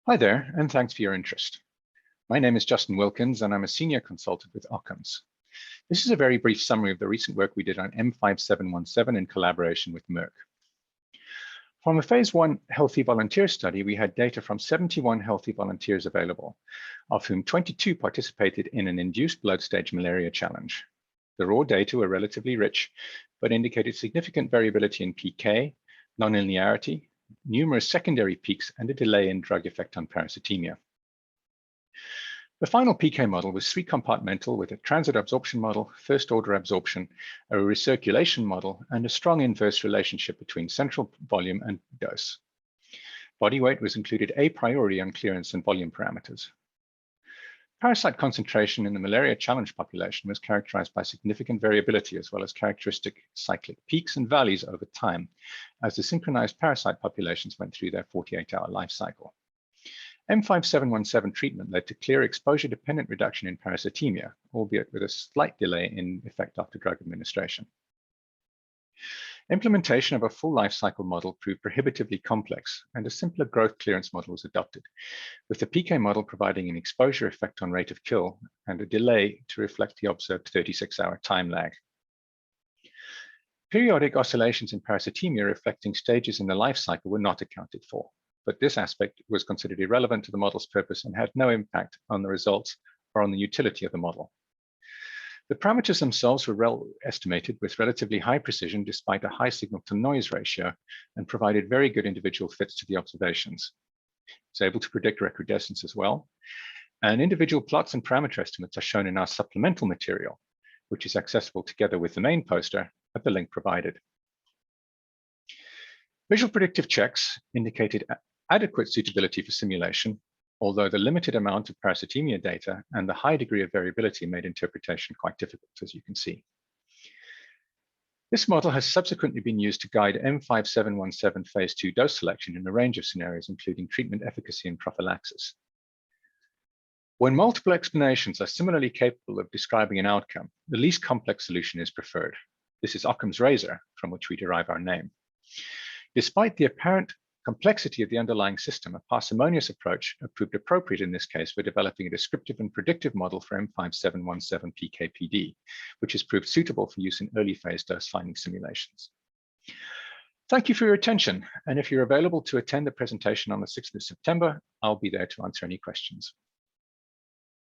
Hi there, and thanks for your interest. My name is Justin Wilkins, and I'm a senior consultant with Occam's. This is a very brief summary of the recent work we did on M5717 in collaboration with Merck. From a phase 1 healthy volunteer study, we had data from 71 healthy volunteers available, of whom 22 participated in an induced blood stage malaria challenge. The raw data were relatively rich, but indicated significant variability in PK, nonlinearity, numerous secondary peaks, and a delay in drug effect on parasitemia. The final PK model was 3-compartmental with a transit absorption model, first-order absorption, a recirculation model, and a strong inverse relationship between central volume and dose. Body weight was included a priori on clearance and volume parameters. Parasite concentration in the malaria challenge population was characterized by significant variability as well as characteristic cyclic peaks and valleys over time as the synchronized parasite populations went through their 48-hour life cycle. M5717 treatment led to clear exposure-dependent reduction in parasitemia, albeit with a slight delay in effect after drug administration. Implementation of a full life cycle model proved prohibitively complex, and a simpler growth clearance model was adopted, with the PK model providing an exposure effect on rate of kill and a delay to reflect the observed 36-hour time lag. Periodic oscillations in parasitemia reflecting stages in the life cycle were not accounted for, but this aspect was considered irrelevant to the model's purpose and had no impact on the results or on the utility of the model. The parameters themselves were well estimated with relatively high precision despite a high signal-to-noise ratio and provided very good individual fits to the observations. It's able to predict recrudescence as well. And individual plots and parameter estimates are shown in our supplemental material, which is accessible together with the main poster at the link provided. Visual predictive checks indicated adequate suitability for simulation, although the limited amount of parasitemia data and the high degree of variability made interpretation quite difficult, as you can see. This model has subsequently been used to guide M5717 phase 2 dose selection in a range of scenarios, including treatment efficacy and prophylaxis. When multiple explanations are similarly capable of describing an outcome, the least complex solution is preferred. This is Occam's razor, from which we derive our name. Despite the apparent complexity of the underlying system, a parsimonious approach proved appropriate in this case for developing a descriptive and predictive model for M5717 PK/PD, which has proved suitable for use in early phase dose finding simulations. Thank you for your attention, and if you're available to attend the presentation on the 6th of September, I'll be there to answer any questions.